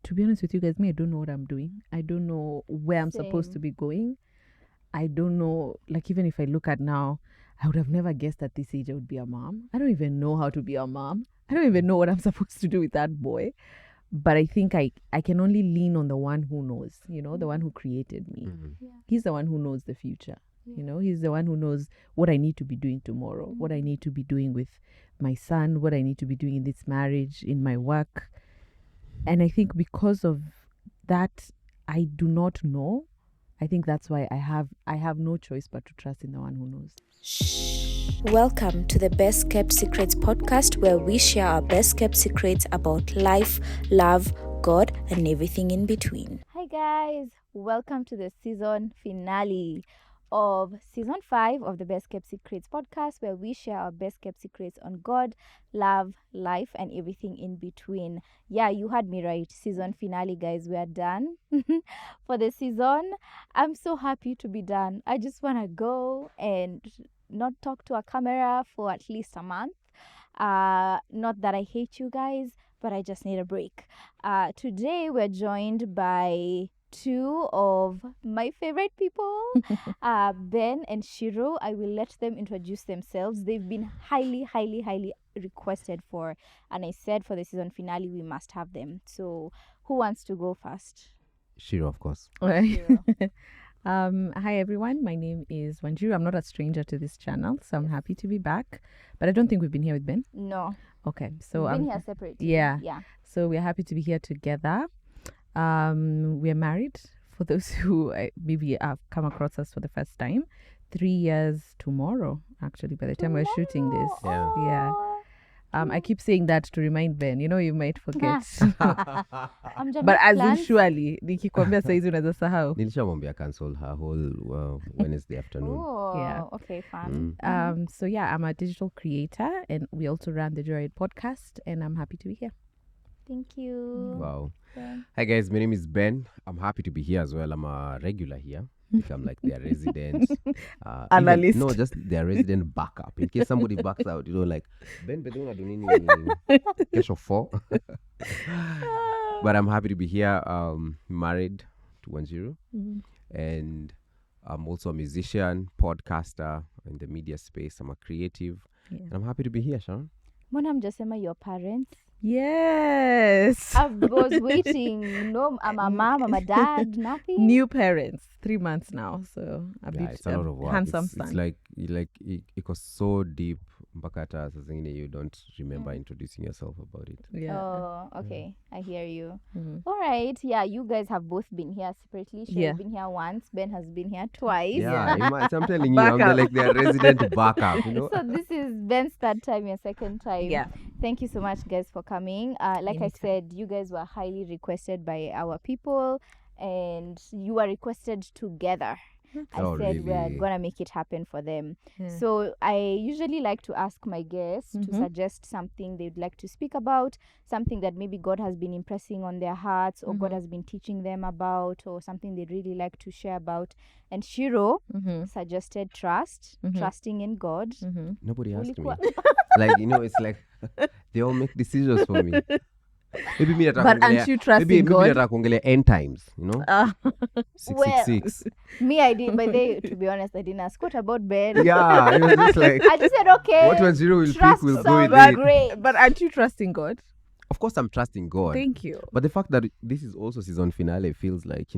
to be honest with you guys, I don't know what I'm doing. I don't know where I'm supposed to be going. I don't know, like, even if I look at now, I would have never guessed at this age I would be a mom. I don't even know how to be a mom. I don't even know what I'm supposed to do with that boy. But I think I can only lean on the one who knows, the one who created me. He's the one who knows the future. He's the one who knows what I need to be doing tomorrow, what I need to be doing with my son, what I need to be doing in this marriage, in my work. And I think because of that, I do not know. I think that's why I have no choice but to trust in the one who knows. Welcome to the Best Kept Secrets podcast, where we share our best kept secrets about life, love, God, and everything in between. Hi guys, welcome to the season finale of season 5 of the Best Kept Secrets podcast, where we share our best kept secrets on God, love, life, and everything in between. Yeah, you heard me right. Season finale, guys. We are done for the season. I'm so happy to be done. I just want to go and not talk to a camera for at least a month. Not that I hate you guys, but I just need a break. Today we're joined by two of my favorite people, Ben and Shiru. I will let them introduce themselves. They've been highly requested for, and I said for the season finale we must have them. So who wants to go first? Shiru, of course. Shiru. Hi everyone, my name is Wanjiru. I'm not a stranger to this channel, so I'm happy to be back. But I don't think we've been here with Ben. No. Okay, so we've been here separately. Yeah. Yeah. So we're happy to be here together. We're married. For those who maybe have come across us for the first time, 3 years tomorrow. Actually, by the time we're shooting this, yeah. I keep saying that to remind Ben. You might forget. But as usually, nikikwambia saizi unaweza sahau. Nilishamwambia cancel her whole Wednesday afternoon. Oh, Yeah. okay, fun. So yeah, I'm a digital creator, and we also run the Joyride Podcast, and I'm happy to be here. Thank you. Wow. Yeah. Hi guys, my name is Ben. I'm happy to be here as well. I'm a regular here. I'm like their resident Analyst. Just their resident backup. In case somebody backs out, like Ben Beduna Dunini Kesho 4. But I'm happy to be here. Married to Wanjiru. And I'm also a musician, podcaster in the media space. I'm a creative. Yeah. And I'm happy to be here, Sharon. Mbona mjasema your parents? Yes. I was waiting. No, I'm a mom, I'm a dad, nothing. New parents, 3 months now, so It's a lot of work. Handsome It's son. like it goes so deep. Mpaka hata saa zingine you don't remember introducing yourself about it. Yeah. Oh, okay. I hear you. Mhm. All right. Yeah, you guys have both been here separately. She's Yeah. been here once. Ben has been here twice. Yeah, I'm telling you, I'm their resident backup, So this is Ben's third time, your second time. Yeah. Thank you so much, guys, for coming. Like I Anytime. said, you guys were highly requested by our people, and you were requested together. I Oh, said we're really? gonna make it happen for them. Yeah. So I usually like to ask my guests to suggest something they'd like to speak about, something that maybe God has been impressing on their hearts, or God has been teaching them about, or something they'd really like to share about. And Shiro suggested trusting in God. Nobody asked me. Ulikuwa- It's like they all make decisions for me. Maybe me But aren't you trusting God? Maybe kuongelea end times, 666. Me, I did, but to be honest, I didn't ask. What about Ben? Yeah, it was just like I just said, okay. what Wanjiru will pick trust will go with sounds it. great. But aren't you trusting God? Of course, I'm trusting God. Thank you. But the fact that this is also season finale feels like,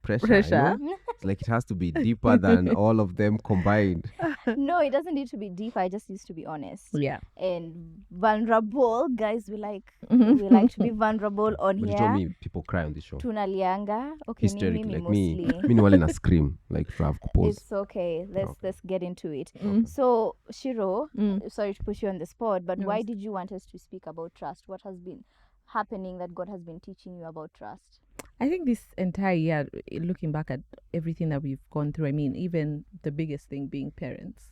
pressure. Pressure. It's like it has to be deeper than all of them combined. No, it doesn't need to be deep. I just used to be honest. Yeah. And vulnerable. Guys, we like to be vulnerable on But you here. told me people cry on this show. Tunalianga. Okay, Hysteric, mimi like mostly. me wale na scream, like to have pause. It's okay. Let's get into it. Mm. So, Shiro, sorry to put you on the spot, but No, why it's- did you want us to speak about trust? What has been happening that God has been teaching you about trust? I think this entire year, looking back at everything that we've gone through, I mean, even the biggest thing being parents,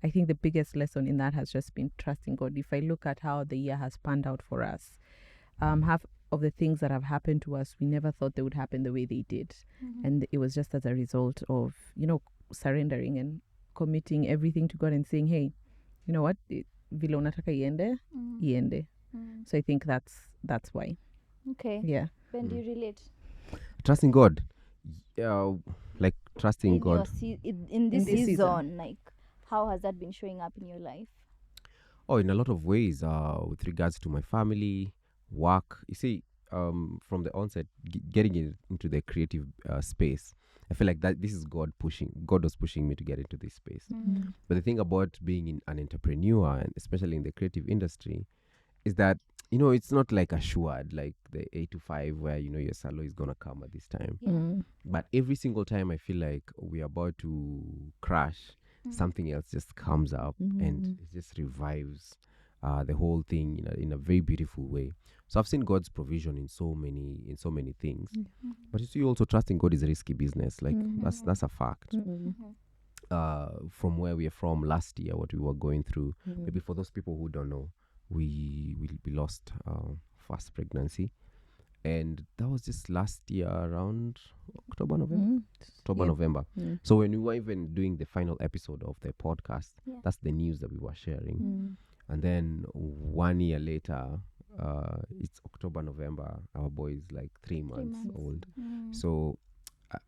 I think the biggest lesson in that has just been trusting God. If I look at how the year has panned out for us, half of the things that have happened to us, we never thought they would happen the way they did. And it was just as a result of, surrendering and committing everything to God and saying, hey, you know what, vile unataka iende, iende. So I think that's why. Okay. Yeah. Ben, do you relate? Trusting God. Like trusting In God. in this season, like how has that been showing up in your life? Oh, in a lot of ways, with regards to my family, work. You see, from the onset, getting into the creative space, I feel like that this is God pushing. God was pushing me to get into this space. But the thing about being an entrepreneur, and especially in the creative industry, is that it's not like assured, like the 8 to 5, where your salary is gonna come at this time. But every single time, I feel like we're about to crash. Something else just comes up and it just revives the whole thing in a very beautiful way. So I've seen God's provision in so many things. But you see, also trusting God is a risky business. Like that's a fact. From where we are from last year, what we were going through. Maybe for those people who don't know, we lost first pregnancy. And that was just last year around October, November. So when we were even doing the final episode of the podcast, that's the news that we were sharing. And then 1 year later, it's October, November, our boy is like 3 months old. So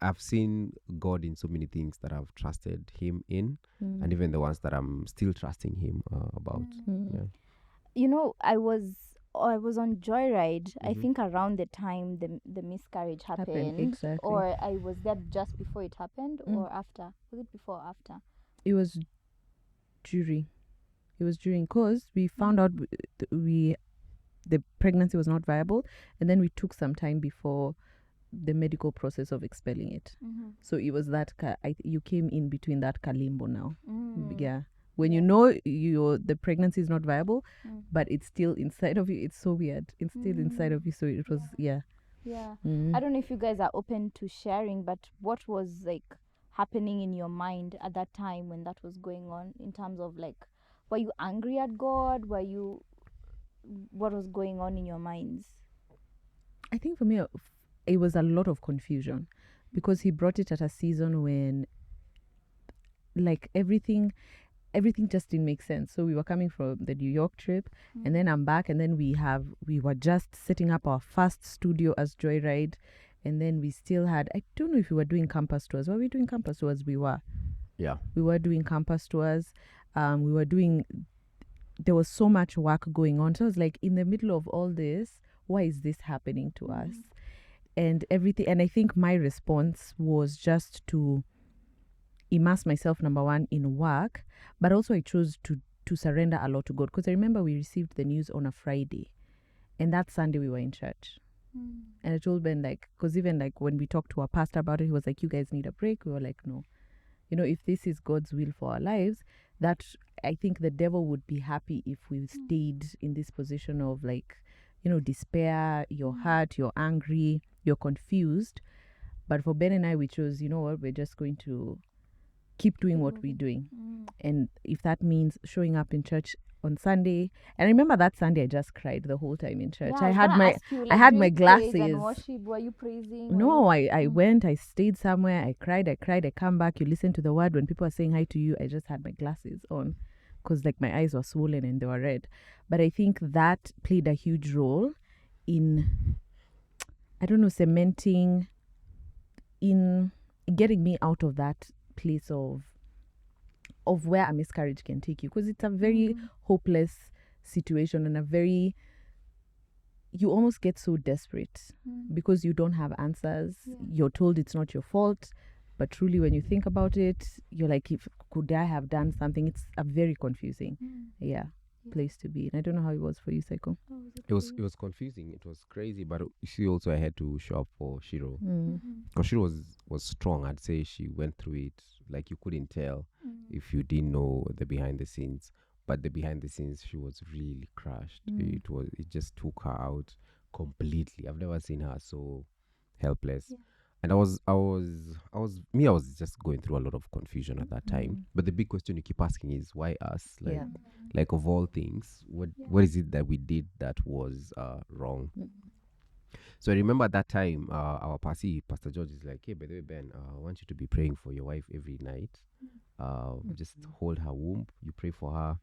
I've seen God in so many things that I've trusted him in, and even the ones that I'm still trusting him about. Yeah. I was on Joyride. I think around the time the miscarriage happened. Exactly. Or I was there just before it happened, or after. Was it before or after? It was during. Because we found out the pregnancy was not viable, and then we took some time before the medical process of expelling it. So it was that you came in between that limbo now. Yeah. When the pregnancy is not viable, but it's still inside of you. It's so weird. It's still inside of you. So it was, Yeah. I don't know if you guys are open to sharing, but what was like happening in your mind at that time when that was going on, in terms of like, were you angry at God? What was going on in your minds? I think for me, it was a lot of confusion, because he brought it at a season when like everything just didn't make sense. So we were coming from the New York trip, and then I'm back, and then we were just setting up our first studio as Joyride, and then we still had, I don't know if we were doing campus tours. Were we doing campus tours? We were. Yeah. We were doing campus tours. There was so much work going on. So I was like, in the middle of all this, why is this happening to us? And everything. And I think my response was just to immerse myself, number one, in work, but also I chose to surrender a lot to God, because I remember we received the news on a Friday, and that Sunday we were in church. And I told Ben, like, because even like when we talked to our pastor about it, he was like, you guys need a break. We were like, no, if this is God's will for our lives, that I think the devil would be happy if we stayed in this position of like, despair, you're hurt, you're angry, you're confused. But for Ben and I, we chose, we're just going to keep doing what we're doing. And if that means showing up in church on Sunday, and I remember that Sunday I just cried the whole time in church. I had my glasses. And worship, were you praising? No, I went, I stayed somewhere, I cried, I come back, you listen to the word. When people are saying hi to you, I just had my glasses on, because like my eyes were swollen and they were red. But I think that played a huge role in, I don't know, cementing, in getting me out of that place of where a miscarriage can take you, because it's a very hopeless situation, and you almost get so desperate because you don't have answers. You're told it's not your fault, but truly when you think about it, you're like, could I have done something? It's a very confusing place to be. And I don't know how it was for you, Cyco. It was confusing. It was crazy, but you see, also I had to show up for Shiro, because Shiro was strong. I'd say she went through it like you couldn't tell if you didn't know the behind the scenes. But the behind the scenes, she was really crushed. It just took her out completely. I've never seen her so helpless. And I was just going through a lot of confusion at that time. But the big question you keep asking is, why us? Like of all things, what is it that we did that was wrong? So I remember at that time, our Pastor George is like, hey, by the way, Ben, I want you to be praying for your wife every night. Just hold her womb. You pray for her.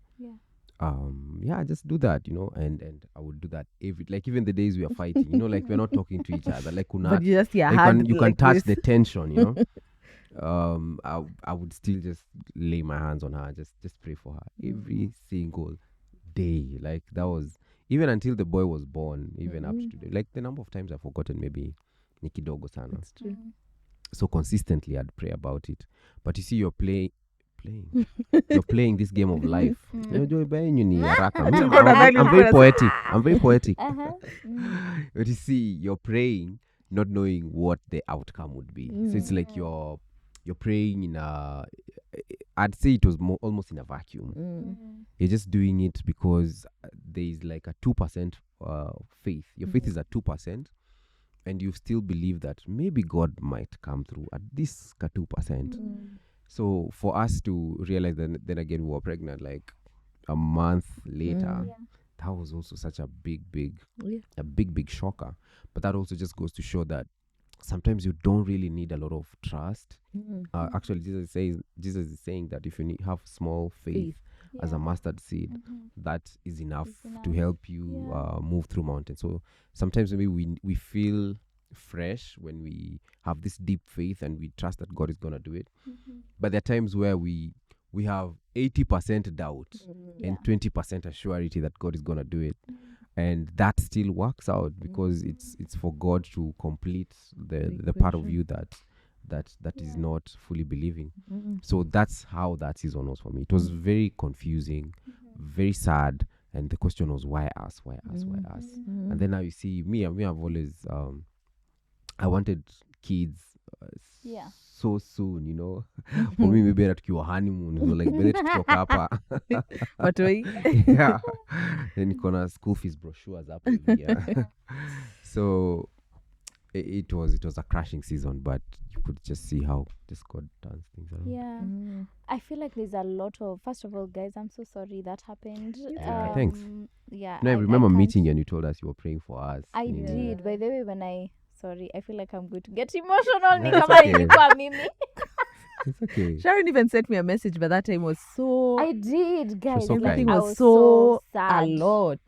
just do that, and I would do that even the days we are fighting, like we're not talking to each other, like But you just you can like touch this. the tension, I would still just lay my hands on her, just pray for her every single day. Like that was even until the boy was born, even up to today. Like the number of times I've forgotten, maybe nikidogo sana. That's true. So consistently I'd pray about it. But you see, you're playing you're playing this game of life. I'm very poetic. But you see, you're praying not knowing what the outcome would be. So it's like you're praying in I'd say it was almost in a vacuum. You're just doing it because there's like a 2% faith. Your faith is at 2%, and you still believe that maybe God might come through at this 2%. So for us to realize that, then again we were pregnant like a month later, that was also such a big shocker. But that also just goes to show that sometimes you don't really need a lot of trust. Actually, Jesus is saying that if you have small faith as a mustard seed, that is enough to help you move through mountains. So sometimes maybe we feel fresh when we have this deep faith and we trust that God is going to do it. But there are times where we have 80% doubt and 20% assurity that God is going to do it. And that still works out because it's for God to complete the part of you that is not fully believing. So that's how that season was for me. It was very confusing, very sad, and the question was, why us? And then now you see me I've always I wanted kids so soon, for me maybe that tukiwa honeymoon, so like better tukitoka hapa But wait. yeah, then kuna school fees brochures up here. So it was a crashing season, but you could just see how this God turns things around. I feel like there's a lot of, first of all, guys, I'm so sorry that happened. Thanks. Yeah, I remember meeting you and you told us you were praying for us. I did. By the way, sorry, I feel like I'm going to get emotional. It's okay. Sharon even sent me a message, but that time was so... I did, guys. So everything kind. was so sad. a lot.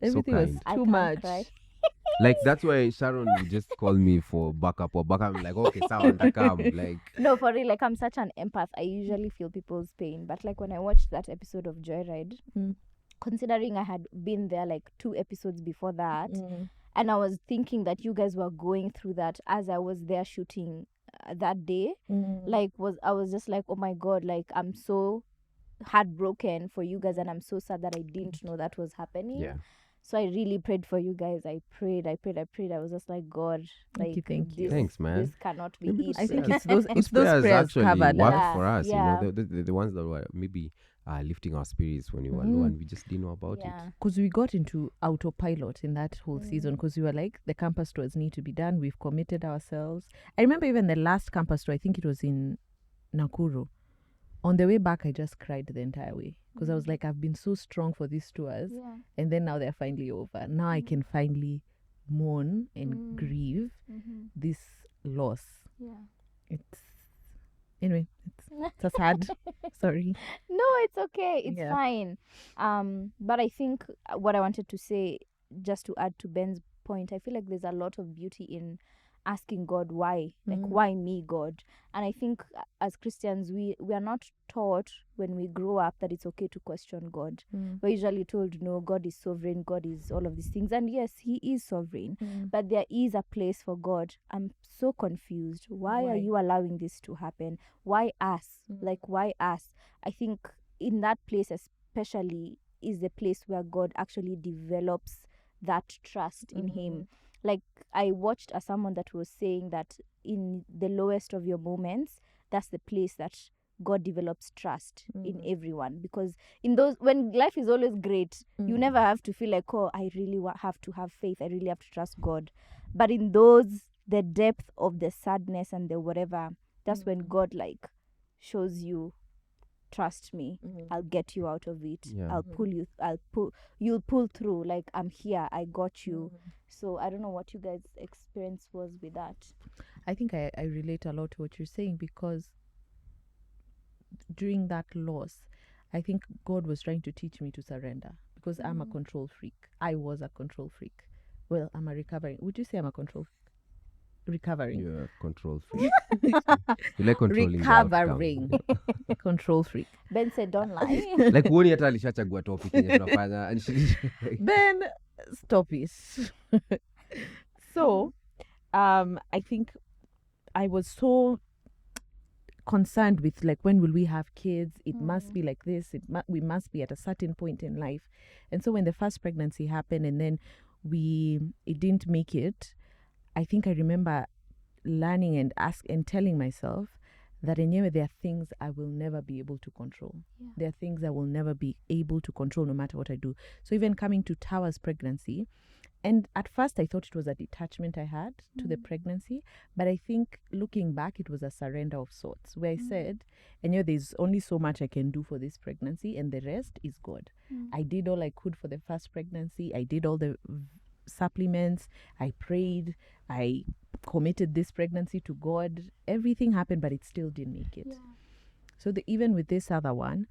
Everything was kind. too much. Like that's why Sharon would just call me for backup. I'm like, okay, sound come. Like no, for real, like I'm such an empath. I usually feel people's pain, but like when I watched that episode of Joyride, considering I had been there like 2 episodes before that, and I was thinking that you guys were going through that as I was there shooting that day, I was just like, oh my God, like I'm so heartbroken for you guys, and I'm so sad that I didn't know that was happening. Yeah. So I really prayed for you guys. I prayed. I was just like, God, like, thank you. Thanks, man. This cannot be it. I think it's those prayers prayers actually covered. worked for us. Yeah. You know, the ones that were maybe lifting our spirits when we were low and we just didn't know about it. Because we got into autopilot in that whole season, because we were like, the campus tours need to be done. We've committed ourselves. I remember even the last campus tour, I think it was in Nakuru. On the way back, I just cried the entire way because I was like, I've been so strong for these tours, and then now they're finally over. Now I can finally mourn and grieve this loss. It's a sad sorry. No, it's okay. It's fine. But I think what I wanted to say, just to add to Ben's point, I feel like there's a lot of beauty in asking God why, like why me, God? And I think as Christians, we are not taught when we grow up that it's okay to question God. We're usually told, no, God is sovereign, God is all of these things, and yes, he is sovereign, but there is a place for God. I'm so confused. Why are you allowing this to happen? Why us? Like, why us? I think in that place especially is the place where God actually develops that trust in him. Like, I watched a sermon that was saying that in the lowest of your moments, that's the place that God develops trust in everyone. Because in those, when life is always great, you never have to feel like, oh, I really have to have faith. I really have to trust God. But in those, the depth of the sadness and the whatever, that's when God like shows you, trust me, I'll get you out of it. I'll pull you, you'll pull through. Like, I'm here, I got you. So I don't know what you guys' experience was with that. I think I relate a lot to what you're saying, because during that loss, I think God was trying to teach me to surrender because I'm a control freak. I was a control freak. Well, I'm a recovering. Would you say I'm a control recovering? You're control freak. You like controlling the Recovering. outcome. Control freak. Ben said, don't lie. Like huoni hata alishachagua topic yenye tunafanya and Ben, stop it. So, I think I was so concerned with like, when will we have kids? It must be like this. We must be at a certain point in life. And so when the first pregnancy happened and then it didn't make it, I think I remember learning and telling myself that anyway, there are things I will never be able to control. Yeah. There are things I will never be able to control no matter what I do. So even coming to Tower's pregnancy, and at first I thought it was a detachment I had to the pregnancy, but I think looking back, it was a surrender of sorts where I said, there's only so much I can do for this pregnancy and the rest is God. I did all I could for the first pregnancy. I did all the supplements. I prayed. I committed this pregnancy to God. Everything happened, but it still didn't make it. Yeah. So even with this other one,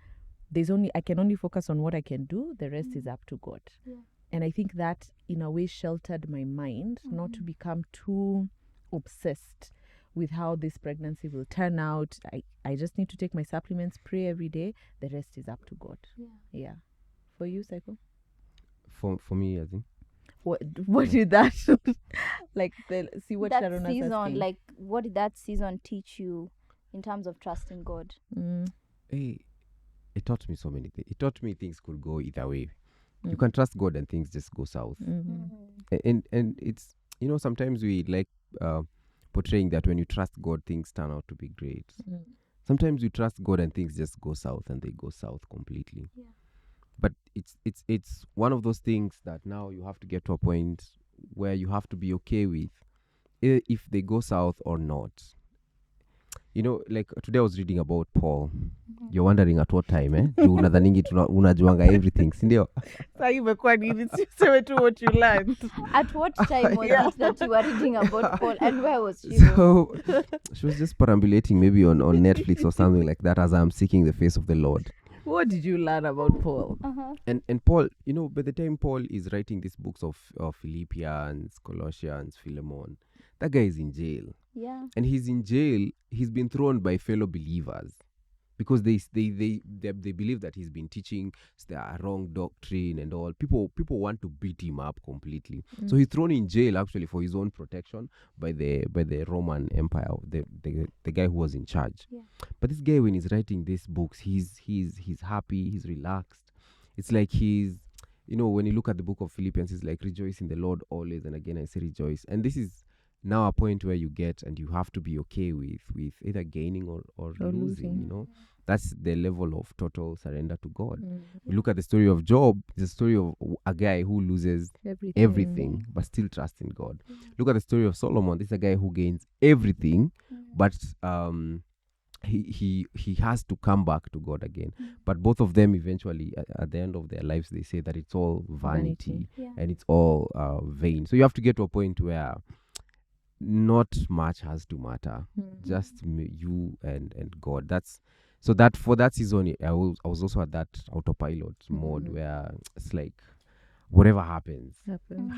I can only focus on what I can do. The rest is up to God. Yeah. And I think that in a way sheltered my mind not to become too obsessed with how this pregnancy will turn out. I just need to take my supplements, pray every day. The rest is up to God. Yeah. For you, Cyco? For me, I think. What did that see what that Sharon was season, asking. like, what did that season teach you in terms of trusting God? Hey, it taught me so many things. It taught me things could go either way. You can trust God and things just go south. And it's, sometimes we like portraying that when you trust God, things turn out to be great. Sometimes you trust God and things just go south and they go south completely. Yeah. But it's one of those things that now you have to get to a point where you have to be okay with if they go south or not. Like today I was reading about Paul. You're wondering at what time, eh? Unadhaningi unajuanga everything, sindio? Sasa imekuwa nini? Sema tu what you learned. At what time was it that you were reading about Paul, and where was she? So she was just perambulating maybe on Netflix or something like that as I'm seeking the face of the Lord. What did you learn about Paul? And Paul, by the time Paul is writing these books of Philippians, Colossians, Philemon, that guy is in jail. Yeah. And he's in jail. He's been thrown by fellow believers because they believe that he's been teaching the wrong doctrine and all. People want to beat him up completely. So he's thrown in jail actually for his own protection by the Roman Empire, the guy who was in charge. Yeah. But this guy, when he's writing these books, he's happy, he's relaxed. It's like he's, when you look at the book of Philippians, it's like rejoice in the Lord always, and again I say rejoice. And this is now a point where you get and you have to be okay with either gaining or losing. That's the level of total surrender to God. We look at the story of Job. It's a story of a guy who loses everything but still trusts in God. Look at the story of Solomon. This is a guy who gains everything but he has to come back to God again. But both of them eventually at the end of their lives, they say that it's all vanity. And it's all vain. So you have to get to a point where not much has to matter, just you and God. So that for that season I was also at that autopilot mode where it's like whatever happens. And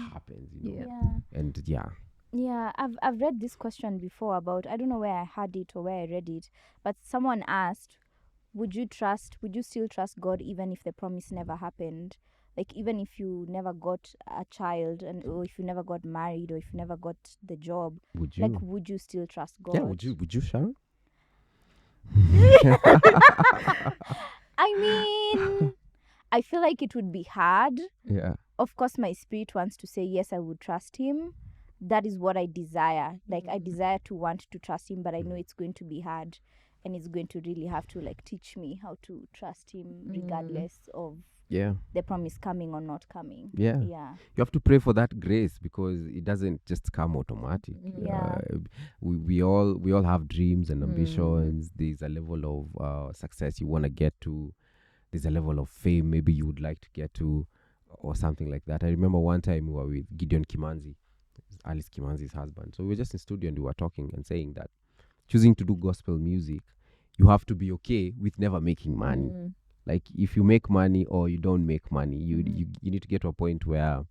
I've read this question before about, I don't know where I had it or where I read it, but someone asked, would you still trust God even if the promise never happened? Like, even if you never got a child, or if you never got married, or if you never got the job, would you still trust God? Yeah, would you, Sharon? I mean, I feel like it would be hard. Yeah. Of course, my spirit wants to say, yes, I would trust him. That is what I desire. Like, I desire to want to trust him, but I know it's going to be hard. And it's going to really have to, like, teach me how to trust him regardless of the promise coming or not coming. Yeah. You have to pray for that grace because it doesn't just come automatic. We all have dreams and ambitions. There's a level of success you want to get to. There's a level of fame maybe you would like to get to, or something like that. I remember one time we were with Gideon Kimanzi, Alice Kimanzi's husband. So we were just in studio and we were talking and saying that choosing to do gospel music, you have to be okay with never making money. Like if you make money or you don't make money, you need to get to a point where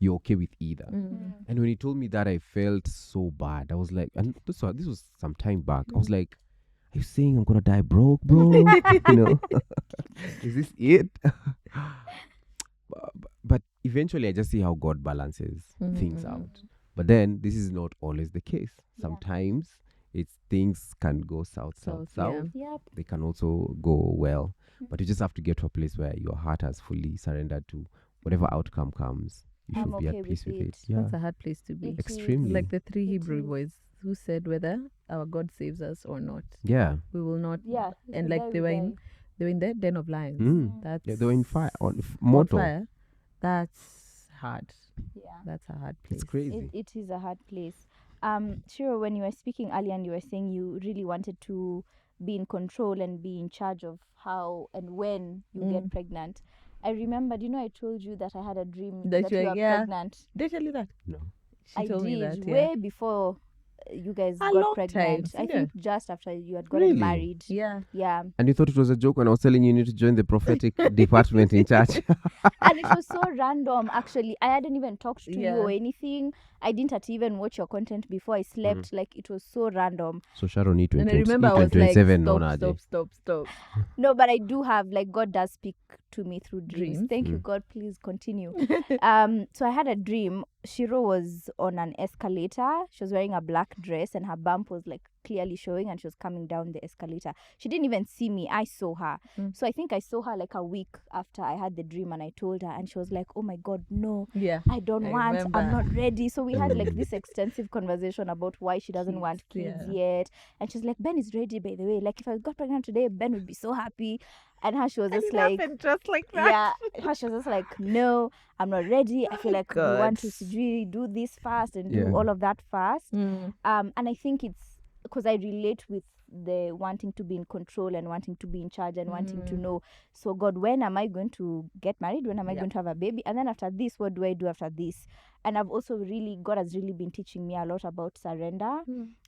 you're okay with either. And when he told me that, I felt so bad. I was like, and this was some time back. I was like, are you saying I'm gonna die broke, bro? You know, is this it? But eventually I just see how God balances things out. But then this is not always the case. Sometimes things can go south. Yep. They can also go well. But you just have to get to a place where your heart has fully surrendered to whatever outcome comes. You I'm should be okay at peace with with it. it. Yeah. That's a hard place to be. It is. Extremely. Like the three It Hebrew is. boys who said whether our God saves us or not, Yeah. we will not. Yeah. And like they were in the den of lions. That's Yeah, they were in fire on on mortal. fire. That's hard. Yeah. That's a hard place. It's crazy. It is a hard place. Shiro, when you were speaking earlier and you were saying you really wanted to be in control and be in charge of how and when you get pregnant, I remembered, I told you that I had a dream that you were pregnant. Did I tell you that? No. She told me did that, yeah. way before you guys A got long pregnant. time, I yeah. think just after you had gotten Really? married. Yeah. Yeah. And you thought it was a joke when I was telling you need to join the prophetic department in church? And it was so random, actually. I hadn't even talked to Yeah. you or anything. I didn't have to even watch your content before I slept. Like, it was so random. So Sharon need And I remember I was like, 27 no, stop. No, but I do have, like, God does speak to me through dreams. Dreams? Thank you, God. Please continue. So I had a dream. Shiro was on an escalator. She was wearing a black dress and her bump was, like, clearly showing, and she was coming down the escalator. She didn't even see me. I saw her. So I think I saw her like a week after I had the dream, and I told her, and she was like, oh my God, no, Yeah. I don't I want, remember. I'm not ready. So we had like this extensive conversation about why she doesn't Kids, want kids yeah. yet. And she's like, Ben is ready, by the way. Like, if I got pregnant today, Ben would be so happy. And her, she was just like, just like that. yeah, her, she was just like, no, I'm not ready. I feel like we want to God. really do this fast and do Yeah. all of that fast. Mm. And I think it's because I relate with the wanting to be in control and wanting to be in charge and wanting to know, so God, when am I going to get married? When am I going to have a baby? And then after this, what do I do after this? And I've also God has really been teaching me a lot about surrender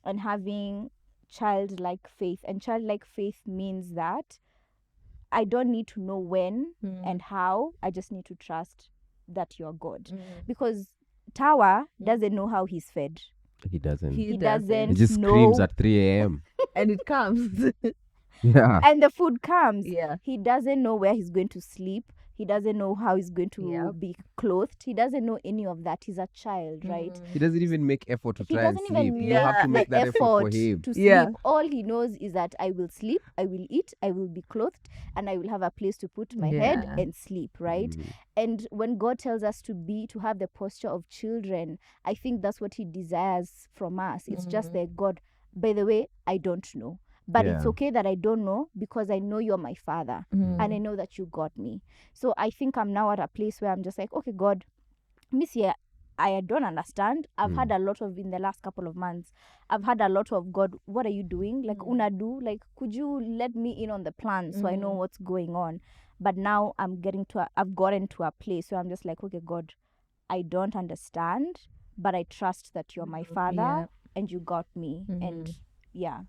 and having childlike faith. And childlike faith means that I don't need to know when and how. I just need to trust that you're God. Because Tower doesn't know how he's fed. He doesn't. He doesn't. doesn't He just know. screams at 3 a.m. And it comes. Yeah. And the food comes. Yeah. He doesn't know where he's going to sleep. He doesn't know how he's going to be clothed. He doesn't know any of that. He's a child, right? He doesn't even make effort to He try and doesn't sleep. even You have to make the that effort for him. to sleep. Yeah. All he knows is that I will sleep, I will eat, I will be clothed, and I will have a place to put my head Yeah. and sleep, right? And when God tells us to have the posture of children, I think that's what he desires from us. It's just that God, by the way, I don't know. But it's Yeah. okay that I don't know, because I know you're my father and I know that you got me. So I think I'm now at a place where I'm just like, okay, God, Miss here, I don't understand. I've had a lot of, in the last couple of months, I've had a lot of, God, what are you doing? Like, unadu, like, could you let me in on the plan so I know what's going on? But now I've gotten to a place where I'm just like, okay, God, I don't understand, but I trust that you're my father and you got me. And yeah,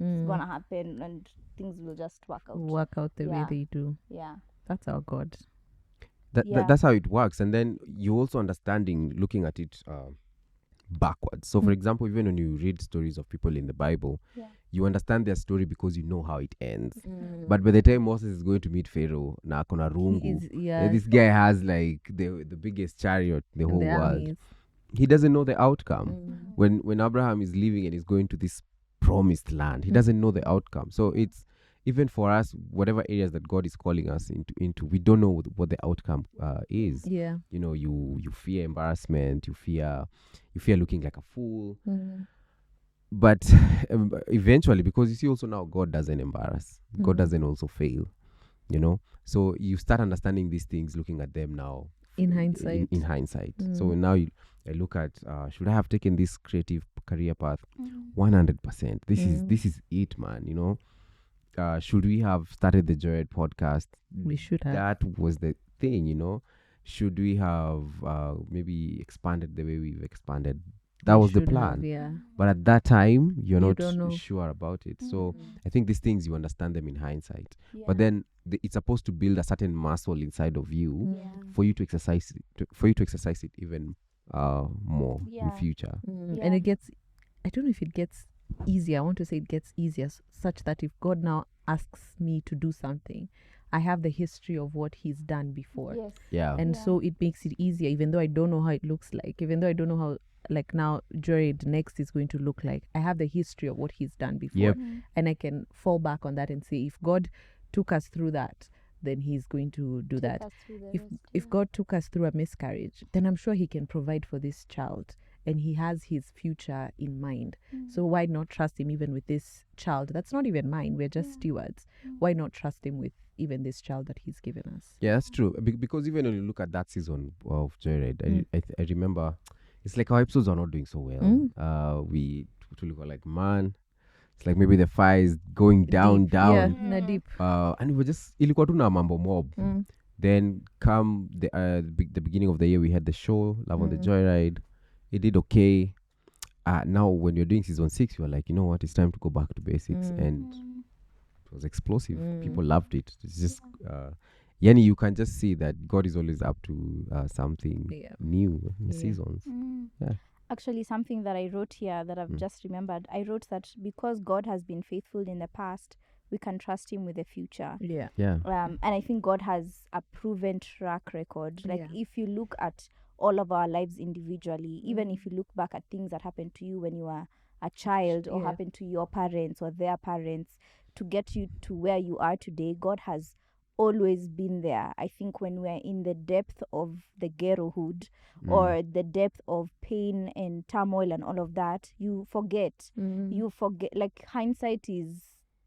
it's gonna happen and things will just work out. The way they do. Yeah. That's our God. That's how it works. And then you also understanding, looking at it backwards. So, for example, even when you read stories of people in the Bible, you understand their story because you know how it ends. But by the time Moses is going to meet Pharaoh, na kona rungu, this guy has like the biggest chariot in the whole world. Armies. He doesn't know the outcome. When Abraham is leaving and he's going to this promised land, he doesn't know the outcome. So it's even for us, whatever areas that God is calling us into, we don't know what the outcome is. Yeah. You know, you fear embarrassment, you fear looking like a fool. But eventually, because you see also now, God doesn't embarrass. God doesn't also fail, you know. So you start understanding these things, looking at them now. In hindsight. In hindsight. So now I look at, should I have taken this creative career path? 100%. This is it, man, you know. Should we have started the Joyride Podcast? We should have. That was the thing, you know. Should we have maybe expanded the way we've expanded? that You was the should have, plan. yeah. But at that time, you're You not don't know. sure about it. So Mm. I think these things, you understand them in hindsight. Yeah. But then it's supposed to build a certain muscle inside of you Yeah. for you to exercise it even more in Yeah. future. Yeah. And it gets, I don't know if it gets easier. I want to say it gets easier such that if God now asks me to do something, I have the history of what he's done before. Yes. Yeah. And Yeah. so it makes it easier, even though I don't know how it looks like, even though I don't know how, like now, Joyride next is going to look like. I have the history of what he's done before. Yep. Mm. And I can fall back on that and say, if God took us through that, then he's going to do Take that. us through the If rest, if yeah. God took us through a miscarriage, then I'm sure he can provide for this child, and he has his future in mind. Mm. So why not trust him even with this child that's not even mine? We're just stewards. Why not trust him with even this child that he's given us? Yeah, that's true. Because even when you look at that season of Joyride, Mm. I remember it's like our episodes are not doing so well. Mm. We totally got like, man, it's like maybe the fire is going down. Yeah, na deep. And we were just ilikuwa tu na mambo mob. Mm. Then come the beginning of the year, we had the show Love on the Joyride. It did okay. Now when you're doing season 6, you're like, you know what, it's time to go back to basics. And it was explosive. People loved it. It's just yani, you can just see that God is always up to something new in the seasons. Yeah. Actually, something that I wrote here that I've just remembered, I wrote that because God has been faithful in the past, we can trust him with the future. Yeah. Yeah. And I think God has a proven track record. Like Yeah. if you look at all of our lives individually, even if you look back at things that happened to you when you were a child or Yeah. happened to your parents or their parents to get you to where you are today, God has always been there. I think when we're in the depth of the ghettohood or the depth of pain and turmoil and all of that, you forget. You forget. Like hindsight is,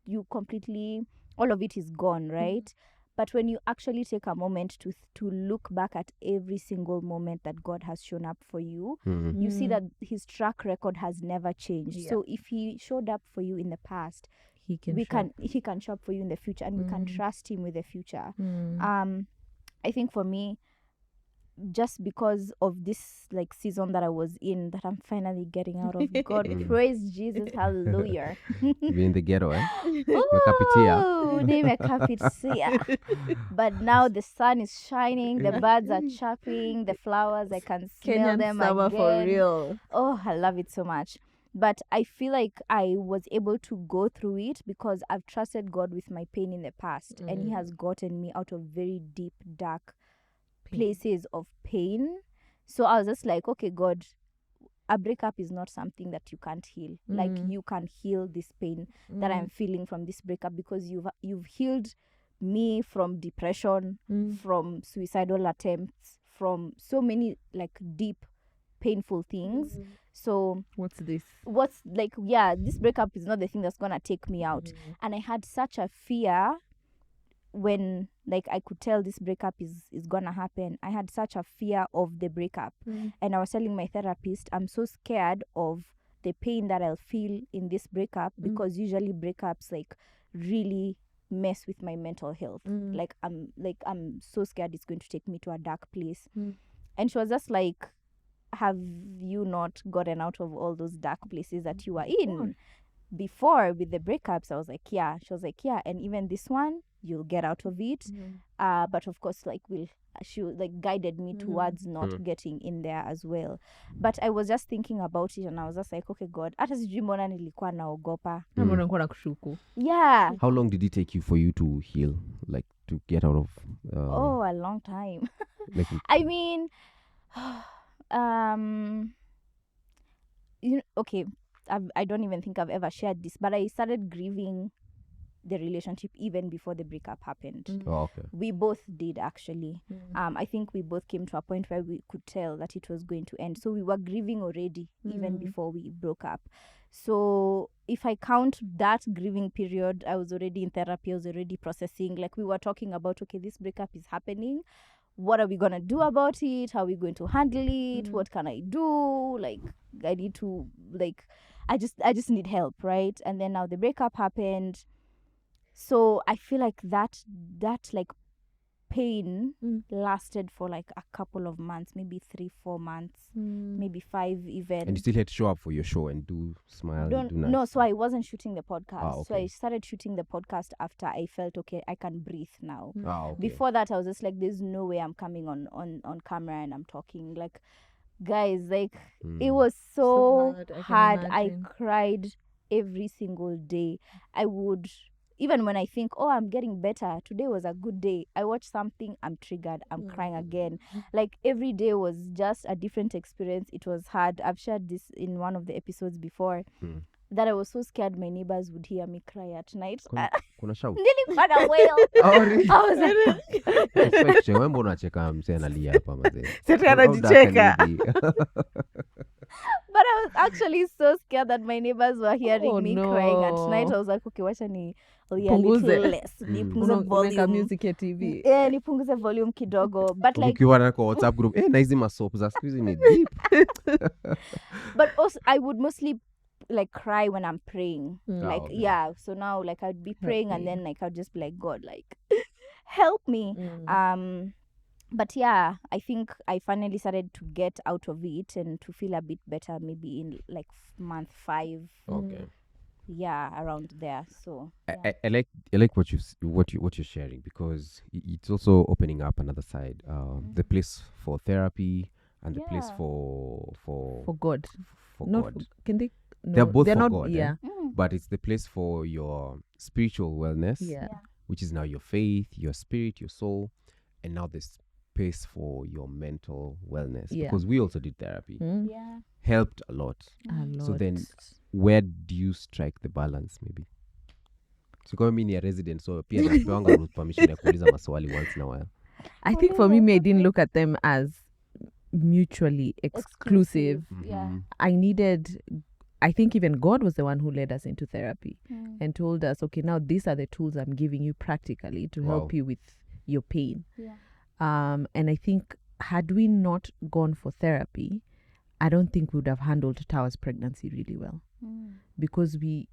you completely, all of it is gone, right? But when you actually take a moment to look back at every single moment that God has shown up for you, you see that his track record has never changed. Yeah. So if he showed up for you in the past, He can. he can show up for you in the future, and we can trust him with the future. Mm. I think for me, just because of this like season that I was in, that I'm finally getting out of. God praise Jesus, hallelujah. Be in the ghetto, eh? Mekapitia. Ooh, nimekapitia. But now the sun is shining, the birds are chirping, the flowers, I can smell Kenyan them summer again. for real. Oh, I love it so much. But I feel like I was able to go through it because I've trusted God with my pain in the past, and he has gotten me out of very deep, dark places of pain. So I was just like, okay, God, a breakup is not something that you can't heal. Like you can heal this pain that I'm feeling from this breakup, because you've healed me from depression, from suicidal attempts, from so many like deep painful things. So What's this? this breakup is not the thing that's gonna take me out. And I had such a fear when like I could tell this breakup is gonna happen. I had such a fear of the breakup, and I was telling my therapist, I'm so scared of the pain that I'll feel in this breakup, because usually breakups like really mess with my mental health. Like I'm so scared it's going to take me to a dark place. And she was just like, have you not gotten out of all those dark places that you were in before with the breakups? I was like, yeah. She was like, yeah, and even this one you'll get out of it. But of course, like she like guided me towards not getting in there as well. But I was just thinking about it, and I was just like, okay, God, hata sijui mbona nilikuwa naogopa. Mbona nilikuwa nakushuku? Yeah. How long did it take you for you to heal, like to get out of Oh, a long time. like I mean, okay, I don't even think I've ever shared this, but I started grieving the relationship even before the breakup happened. Oh, okay. We both did, actually. I think we both came to a point where we could tell that it was going to end. So we were grieving already even before we broke up. So if I count that grieving period, I was already in therapy, I was already processing. Like we were talking about, okay, this breakup is happening. What are we going to do about it? How are we going to handle it? What can I do? Like, I need to, like, I just need help, right? And then now the breakup happened. So I feel like that like pain lasted for like a couple of months, maybe 3-4 months, maybe 5 even. And you still had to show up for your show and do smile, do nice. No, so I wasn't shooting the podcast. Okay. So I started shooting the podcast after I felt okay, I can breathe now. Okay. Before that, I was just like, there's no way I'm coming on camera and I'm talking. Like, guys, like it was so hard. I cried every single day. I would, even when I think, oh, I'm getting better, today was a good day, I watch something, I'm triggered, I'm crying again. Like every day was just a different experience. It was hard. I've shared this in one of the episodes before, that I was so scared my neighbors would hear me cry at night. Kuna shout. Nilikuwa na wail. Oh, really? I was like, Wewe mbona unacheka msee analia hapa mazee? Sasa anajicheka. But I was actually so scared that my neighbors were hearing me crying at night. I was like, okay, wacha ni a little less. Nipunguze Unaweka volume. music ya TV. Nipunguze volume kidogo. But like, ukiwa na kwa WhatsApp group, na hizi masoap za siku hizi ni deep. but also I would mostly like cry when I'm praying. Like, okay. yeah. So now like I'd be praying and then like I'd just be like, God, like help me. But yeah, I think I finally started to get out of it and to feel a bit better maybe in like month 5. Okay. Yeah, around there. So yeah. I like what you're sharing, because it's also opening up another side. The place for therapy and the place for God. For Not God. Can they? No, They're both for not, God. Yeah. But it's the place for your spiritual wellness. Yeah. Which is now your faith, your spirit, your soul, and now this space for your mental wellness. Yeah. Because we also did therapy. Yeah. Helped a lot. A lot. So then, where do you strike the balance maybe? So kama mimi ni a resident, so pia napewa root permission ya kuuliza maswali once in a while. I think for me, I didn't look at them as mutually exclusive. Yeah. I think even God was the one who led us into therapy and told us, okay, now these are the tools I'm giving you practically to help you with your pain. Yeah. And I think had we not gone for therapy, I don't think we would have handled Tawa's pregnancy really well, because we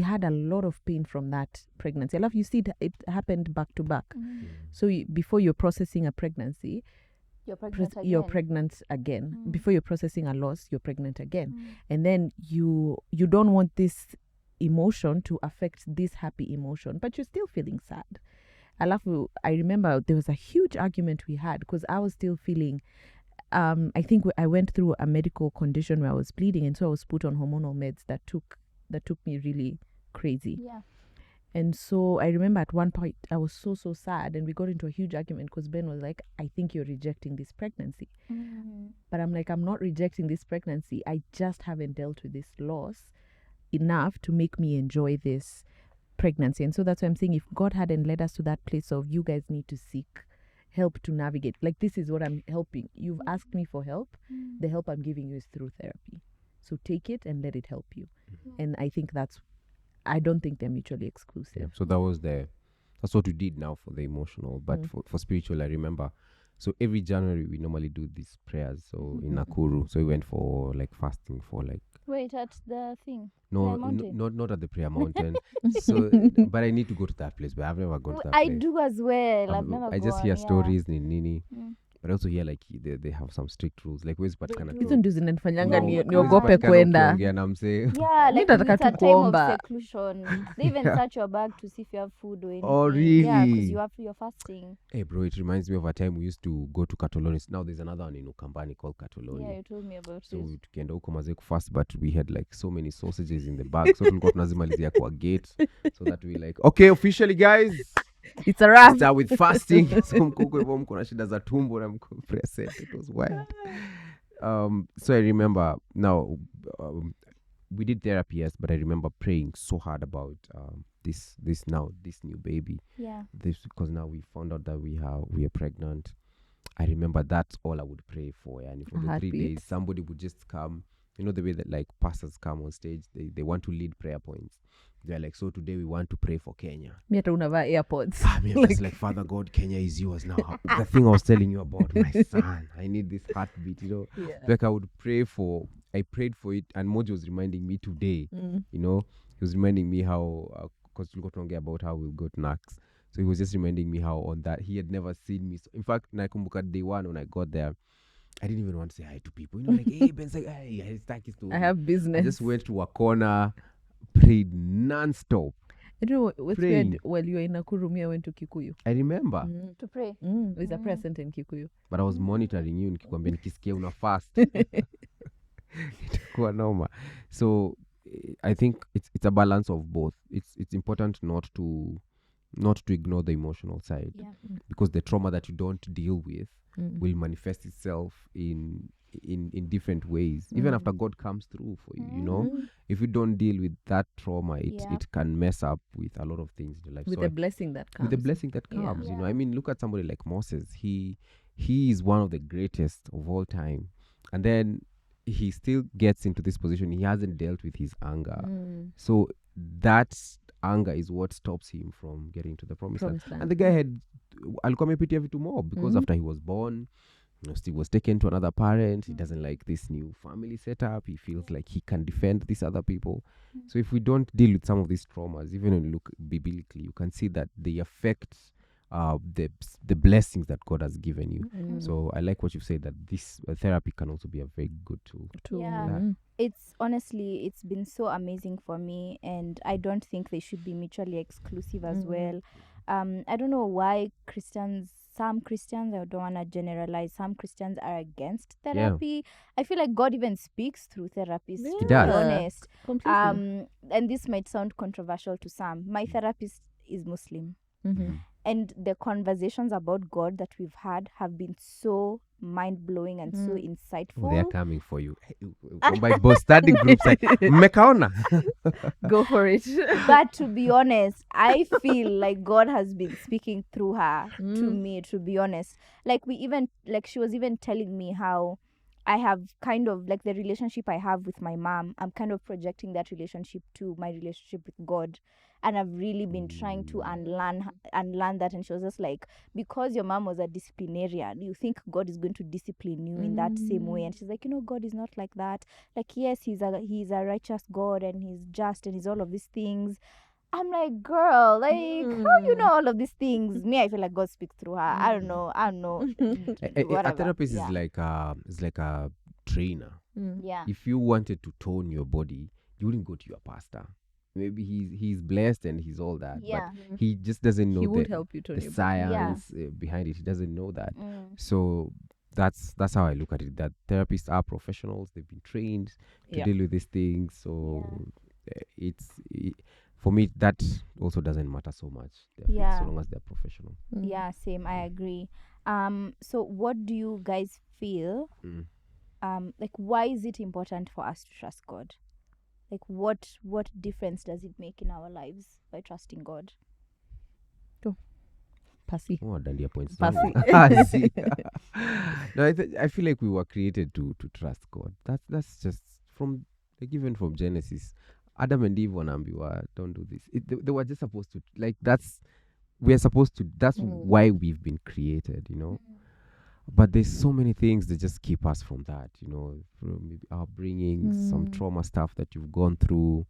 had a lot of pain from that pregnancy. I love you see it happened back to back. So before you're processing a pregnancy, you're pregnant again. Before you're processing a loss, you're pregnant again. And then you don't want this emotion to affect this happy emotion, but you're still feeling sad. I remember there was a huge argument we had because I was still feeling, I think I went through a medical condition where I was bleeding, and so I was put on hormonal meds that took me really crazy. Yeah. And so I remember at one point I was so sad, and we got into a huge argument because Ben was like, I think you're rejecting this pregnancy. But I'm like, I'm not rejecting this pregnancy. I just haven't dealt with this loss enough to make me enjoy this pregnancy. And so that's why I'm saying, if God hadn't led us to that place of you guys need to seek help to navigate, like this is what I'm helping. You've asked me for help. The help I'm giving you is through therapy. So take it and let it help you. And I think I don't think they're mutually exclusive. Yeah, so that's what we did now for the emotional. But for spiritual, I remember, so every January we normally do these prayers. So in Nakuru, so we went for like fasting for like. Wait, at the thing? No, not at the prayer mountain. So, but I need to go to that place. But I've never gone to that place. I do as well. I've never I just gone, hear yeah. stories, nini. But I also hear like they have some strict rules. Like where's patikana tu. Hizo ndio zinanifanyanga No, niogope kwenda. Na msee. Yeah, like nataka it's a tu time of kuomba. seclusion. They even search your bag to see if you have food or anything. Oh, really? Yeah, because you're fasting. Hey bro, it reminds me of a time we used to go to Katolonis. Now there's another one in Ukambani called Katoloni. Yeah, you told me about So this. tukienda huko mazee kufast, but we had like so many sausages in the bag, so tulikuwa tunazimalizia kwa gate, so that we like, okay, officially guys, It's a wrap. start with fasting. So mko hivyo mko na shida za tumbo na mko present. It was wild. So I remember now, we did therapy, yes, but I remember praying so hard about this new baby. Yeah. This, because now we found out that we are pregnant. I remember that's all I would pray for. And for the 3 days, somebody would just come. You know the way that like pastors come on stage, they want to lead prayer points. They're like, so today we want to pray for Kenya. Me hata unavaa AirPods. I mean, it's like, Father God, Kenya is yours now. The thing I was telling you about my son, I need this heartbeat, you know. Yeah. Like I prayed for it, and Mojo was reminding me today, you know, he was reminding me how, because we got to about how we'll go to NAX. So he was just reminding me how on that he had never seen me. So in fact, nakumbuka day one when I got there, I didn't even want to say hi to people. Like, hey, Ben's like, hey, I have business. I just went to a corner, prayed non-stop. I don't know what's weird. While you were in Nakuru, I went to Kikuyu. I remember. To pray. With a prayer center in Kikuyu. But I was monitoring you nikikwambia nikisikia una fast. Itakuwa noma. So I think it's a balance of both. It's important not to ignore the emotional side, because the trauma that you don't deal with will manifest itself in different ways, even after God comes through for you. If you don't deal with that trauma, it can mess up with a lot of things in your life. With the blessing that comes. I mean, look at somebody like Moses. He is one of the greatest of all time, and then he still gets into this position. He hasn't dealt with his anger, so that anger is what stops him from getting to the promised land. And the guy had alikuwa amepitia vitu more, because after he was born, Steve was taken to another parent. He doesn't like this new family setup. He feels like he can defend these other people. So if we don't deal with some of these traumas, even when you look biblically, you can see that they affect the blessings that God has given you. So I like what you've said, that this therapy can also be a very good tool. It's honestly, it's been so amazing for me, and I don't think they should be mutually exclusive as well. I don't know why some Christians, I don't want to generalize, some Christians are against therapy. I feel like God even speaks through therapists, to be honest. And this might sound controversial to some. My therapist is Muslim. And the conversations about God that we've had have been so mind-blowing and so insightful. They're coming for you. From my boss study groups, Mekaona. Go for it. But to be honest, I feel like God has been speaking through her to me, to be honest. She was even telling me how I have kind of, like, the relationship I have with my mom, I'm kind of projecting that relationship to my relationship with God. And I've really been trying to unlearn that. And she was just like, because your mom was a disciplinarian, you think God is going to discipline you in that same way. And she's like, God is not like that. Like, yes, he's a righteous God, and he's just, and he's all of these things. I'm like, girl, like, how you know all of these things? Me, I feel like God speaks through her. I don't know. A therapist is like a trainer. If you wanted to tone your body, you wouldn't go to your pastor. Maybe he's blessed and he's all that, but he just doesn't know the science behind it. He doesn't know that. So that's how I look at it. That therapists are professionals. They've been trained to deal with these things. So for me, that also doesn't matter so much. So long as they're professional. Yeah, same. I agree. So what do you guys feel? Like, why is it important for us to trust God? Like, what difference does it make in our lives by trusting God? Passy. Oh, dandia points. Passy. No, I feel like we were created to trust God. That's just even from Genesis. Adam and Eve wanaambiwa, don't do this. They were just supposed to, like, that's why we've been created, But there's so many things that just keep us from that, from maybe upbringing, some trauma stuff that you've gone through.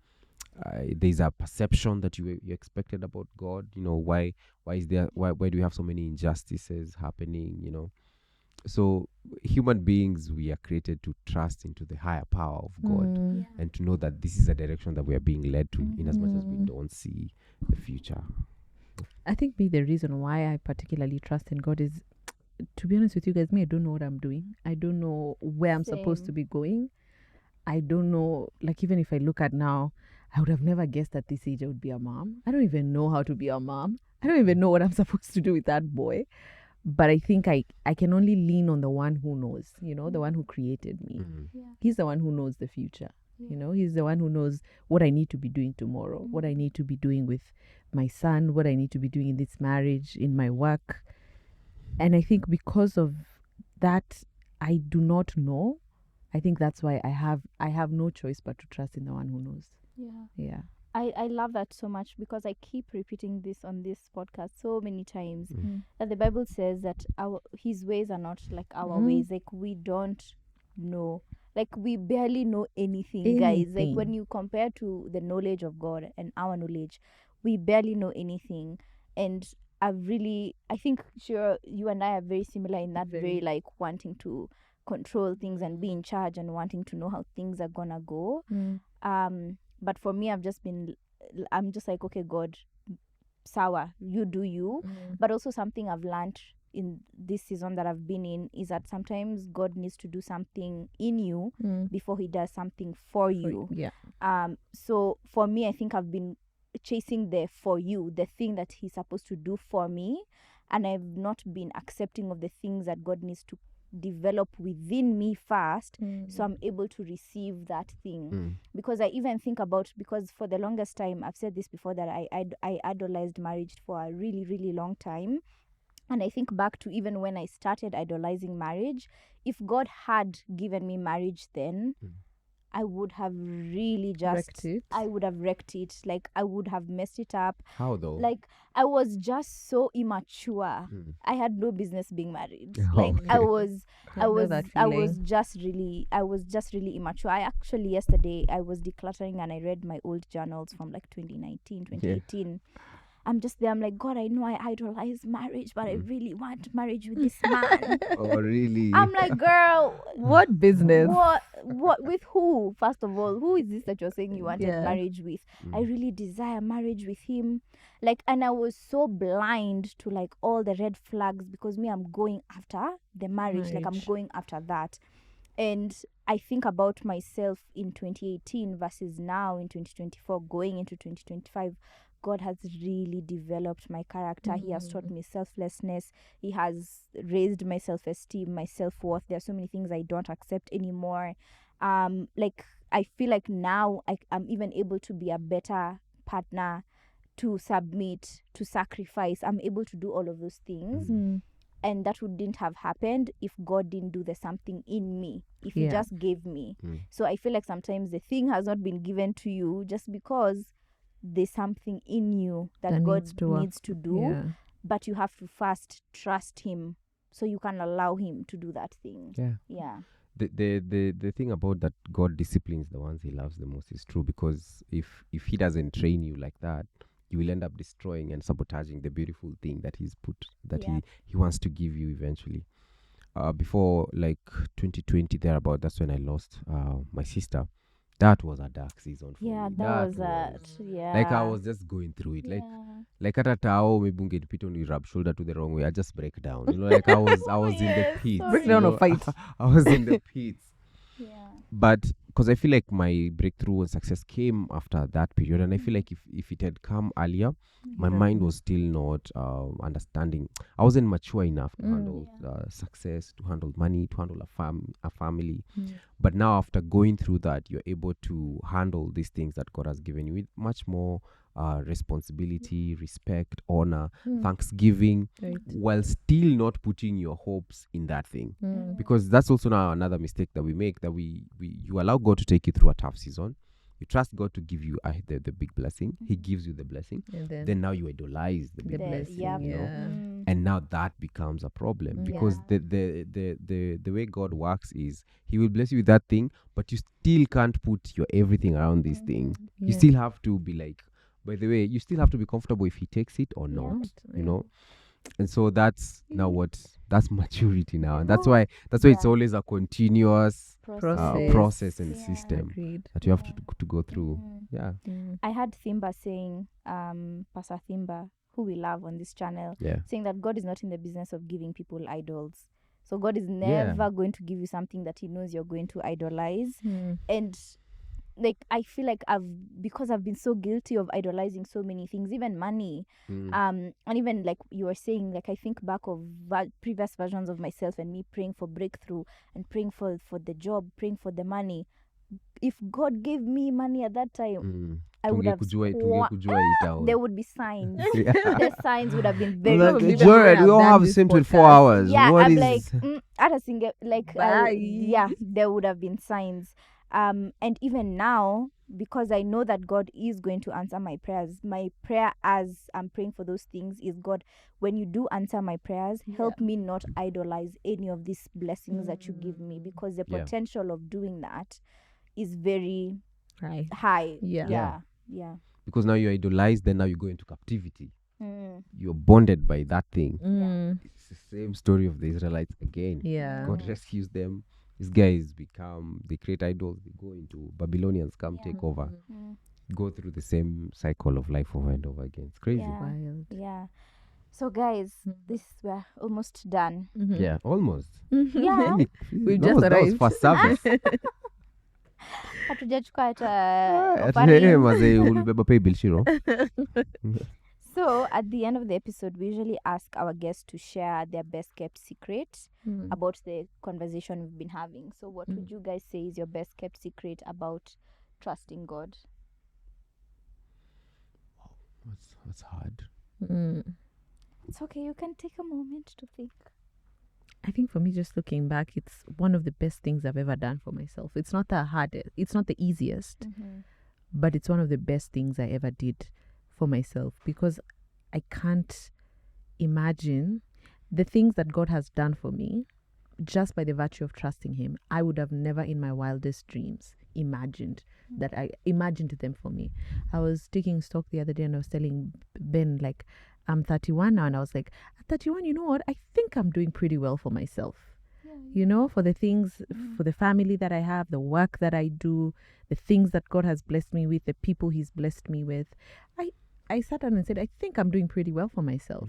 There's a perception that you expected about God. Why do we have so many injustices happening? So human beings, we are created to trust into the higher power of God and to know that this is a direction that we are being led to, in as much as we don't see the future. I think the reason why I particularly trust in God is, to be honest with you guys, I don't know what I'm doing. I don't know where I'm supposed to be going. I don't know, like, even if I look at now, I would have never guessed at this age I would be a mom. I don't even know how to be a mom. I don't even know what I'm supposed to do with that boy. But I think I can only lean on the one who knows, the one who created me. He's the one who knows the future. He's the one who knows what I need to be doing tomorrow, what I need to be doing with my son, what I need to be doing in this marriage, in my work. And I think because of that, I do not know. I think that's why I have no choice but to trust in the one who knows. Yeah. I love that so much, because I keep repeating this on this podcast so many times, that the Bible says that his ways are not like our ways. Like, we don't know. Like, we barely know anything, guys. Like, when you compare to the knowledge of God and our knowledge, we barely know anything. And I think sure you and I are very similar in that very like wanting to control things and be in charge and wanting to know how things are gonna go. But for me, I'm just like, okay, God, sawa, you do you. But also something I've learned in this season that I've been in is that sometimes God needs to do something in you before he does something for you. So for me, I think I've been chasing the for you, the thing that he's supposed to do for me, and I've not been accepting of the things that God needs to develop within me first, so I'm able to receive that thing. Because I even think about, because for the longest time, I've said this before, that I idolized marriage for a really, really long time. And I think back to even when I started idolizing marriage, if God had given me marriage then, I would have really I would have wrecked it. Like, I would have messed it up. How though? Like, I was just so immature. I had no business being married. Like, Okay. I was just feeling. really immature. I actually, yesterday, I was decluttering and I read my old journals from like 2019, 2018. I'm just there. I'm like, God, I know I idolize marriage, but I really want marriage with this man. Oh, really? I'm like, girl, What business? What with who? First of all, who is this that you're saying you wanted Yeah. marriage with? I really desire marriage with him. Like, and I was so blind to like all the red flags, because me, I'm going after the marriage. Like, I'm going after that. And I think about myself in 2018 versus now in 2024, going into 2025. God has really developed my character. He has taught me selflessness. He has raised my self-esteem, my self-worth. There are so many things I don't accept anymore. Like, I feel like now I'm even able to be a better partner, to submit, to sacrifice. I'm able to do all of those things. And that wouldn't have happened if God didn't do the something in me, if he just gave me. So I feel like sometimes the thing has not been given to you just because there's something in you that God needs to do, but you have to first trust him so you can allow him to do that thing. The thing about that, God disciplines the ones he loves the most, is true, because if he doesn't train you like that, you will end up destroying and sabotaging the beautiful thing that he's put, that he wants to give you eventually. Before like 2020 thereabout, that's when I lost my sister. That was a dark season for me. Like, I was just going through it. Like at a tao, maybe ungetipita you rub shoulder to the wrong way, I just break down. Like, I was in the pits. Break down or fight. I was in the pits. But because I feel like my breakthrough and success came after that period, and I feel like if it had come earlier, my mind was still not understanding. I wasn't mature enough to handle success, to handle money, to handle a family. But now, after going through that, you're able to handle these things that God has given you with much more responsibility, respect, honor, thanksgiving, while still not putting your hopes in that thing. Because that's also now another mistake that we make, that you allow God to take you through a tough season. You trust God to give you the big blessing. He gives you the blessing. And then now you idolize the big blessing. You know? And now that becomes a problem, because the way God works is he will bless you with that thing, but you still can't put your everything around this thing. You still have to be like, by the way, you still have to be comfortable if he takes it or not, you know. And so that's now that's maturity now, and that's why it's always a continuous process and system that you have to go through. I had Thimba saying, Pastor Thimba, who we love on this channel, saying that God is not in the business of giving people idols. So God is never going to give you something that he knows you're going to idolize. And like, I feel like because I've been so guilty of idolizing so many things, even money, and even like you were saying, like, I think back of previous versions of myself and me praying for breakthrough and praying for the job, praying for the money. If God gave me money at that time, I would have there would be signs. The signs would have been very good. Joyride, we all have the same 24 hours. Yeah, what I'm is like, at a single, like, there would have been signs. And even now, because I know that God is going to answer my prayers, my prayer as I'm praying for those things is, God, when you do answer my prayers, help me not idolize any of these blessings that you give me, because the potential of doing that is very high. Yeah. Because now you idolize, then now you go into captivity. you're bonded by that thing. Mm. It's the same story of the Israelites again. Yeah. God rescues them. These guys they create idols, they go into Babylonians, come take over, go through the same cycle of life over and over again. It's crazy. Wild. Yeah. So guys, we're almost done. Yeah, almost. Yeah. We that just was arrived. first service. Hatujachukua hata Ati, offering. hey, mazee, ulibeba pay bill, Shiro. So at the end of the episode, we usually ask our guests to share their best kept secret about the conversation we've been having. So what would you guys say is your best kept secret about trusting God? That's hard. It's okay, you can take a moment to think. I think for me, just looking back, it's one of the best things I've ever done for myself. It's not the hardest, it's not the easiest, but it's one of the best things I ever did for myself, because I can't imagine the things that God has done for me just by the virtue of trusting Him. I would have never in my wildest dreams imagined that I imagined them for me. I was taking stock the other day and I was telling Ben, like, I'm 31 now, and I was like, at 31, you know what? I think I'm doing pretty well for myself. You know, for the things, for the family that I have, the work that I do, the things that God has blessed me with, the people He's blessed me with. I sat down and said, I think I'm doing pretty well for myself.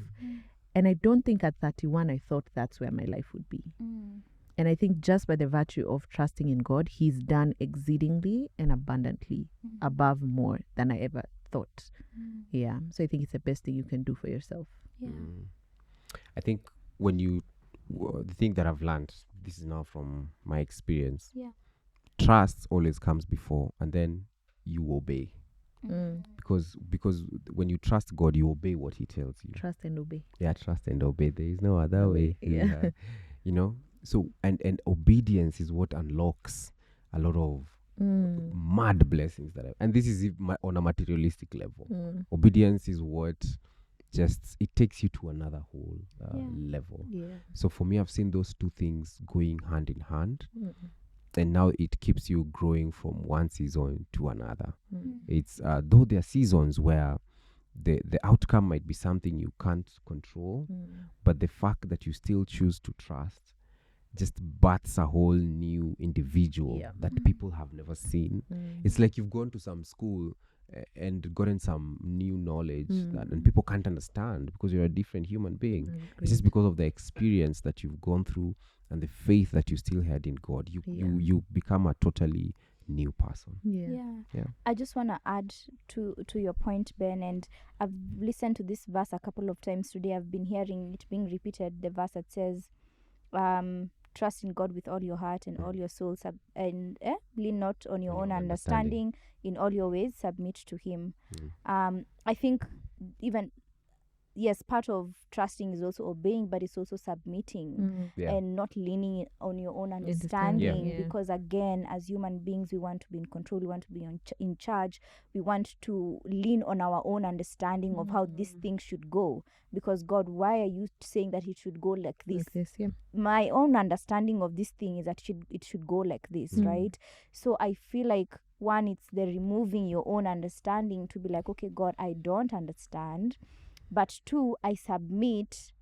And I don't think at 31 I thought that's where my life would be. And I think just by the virtue of trusting in God, He's done exceedingly and abundantly above more than I ever thought. Yeah. So I think it's the best thing you can do for yourself. I think the thing that I've learned, this is now from my experience. Trust always comes before, and then you obey. Because when you trust God, you obey what He tells you. Trust and obey. Yeah, trust and obey. There is no other way. Yeah. You know, so and obedience is what unlocks a lot of mad blessings and this is on a materialistic level. Obedience is what it takes you to another whole level. So for me, I've seen those two things going hand in hand. And now it keeps you growing from one season to another. It's though there are seasons where the outcome might be something you can't control, but the fact that you still choose to trust just births a whole new individual that people have never seen. It's like you've gone to some school and gotten some new knowledge and people can't understand because you're a different human being. It's just because of the experience that you've gone through and the faith that you still had in God. You become a totally new person. Yeah. I just want to add to your point, Ben, and I've listened to this verse a couple of times today. I've been hearing it being repeated, the verse that says, trust in God with all your heart and all your soul, and lean not on your own understanding. In all your ways submit to Him. I think even yes, part of trusting is also obeying, but it's also submitting and not leaning on your own understanding. Because again, as human beings, we want to be in control, we want to be in charge, we want to lean on our own understanding of how this thing should go. Because God, why are you saying that it should go like this? My own understanding of this thing is that it should go like this, right? So I feel like one, it's the removing your own understanding to be like, okay, God, I don't understand. But two, I submit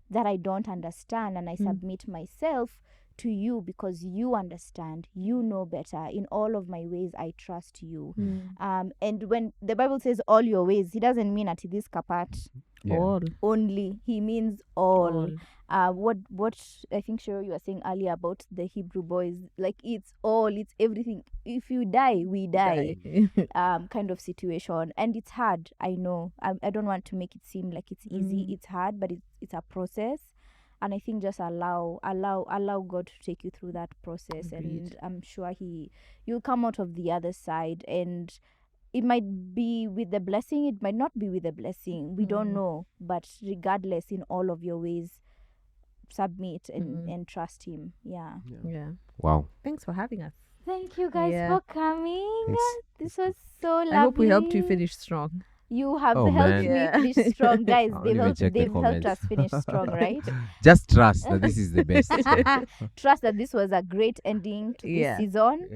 that I don't understand, and I submit myself to you because you understand, you know better. In all of my ways, I trust you. And when the Bible says all your ways, He doesn't mean at this kapat all only. He means all. What I think, Shiro, you were saying earlier about the Hebrew boys, like it's all, it's everything. If you die, we die. Kind of situation. And it's hard, I know. I don't want to make it seem like it's easy. It's hard, but it's a process. And I think just allow God to take you through that process. And I'm sure you'll come out of the other side. And it might be with the blessing, it might not be with the blessing. We don't know. But regardless, in all of your ways, submit and trust Him. Yeah. Wow. Thanks for having us. Thank you guys for coming. This was so lovely. I hope we helped you finish strong. You have helped me finish strong, guys. They've helped us finish strong, right? Just trust that this is the best. Trust that this was a great ending to this season.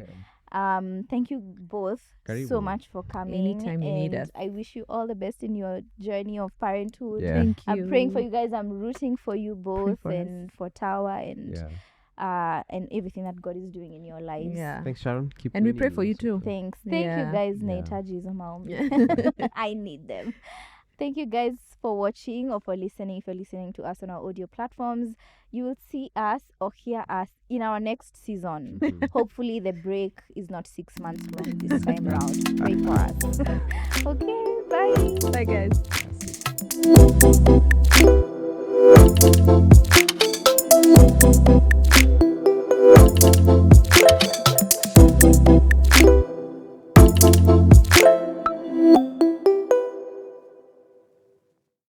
Thank you both so Karibu. much for coming. Anytime you need and us. I wish you all the best in your journey of parenthood. Yeah. Thank you. I'm praying for you guys. I'm rooting for you both for us. and for Tower and Yeah. and everything that God is doing in your lives. Yeah. Thanks, Sharon. Keep And we winning pray for you also. too. Thanks. Thank you Yeah. guys. Yeah. Nahitaji hizo maombi. Yeah. I need them. Thank you guys for watching or for listening. If you're listening to us on our audio platforms, you will see us or hear us in our next season. Mhm. Hopefully the break is not 6 months long this time around. Pray for us. Okay, bye. Bye, guys. That's it.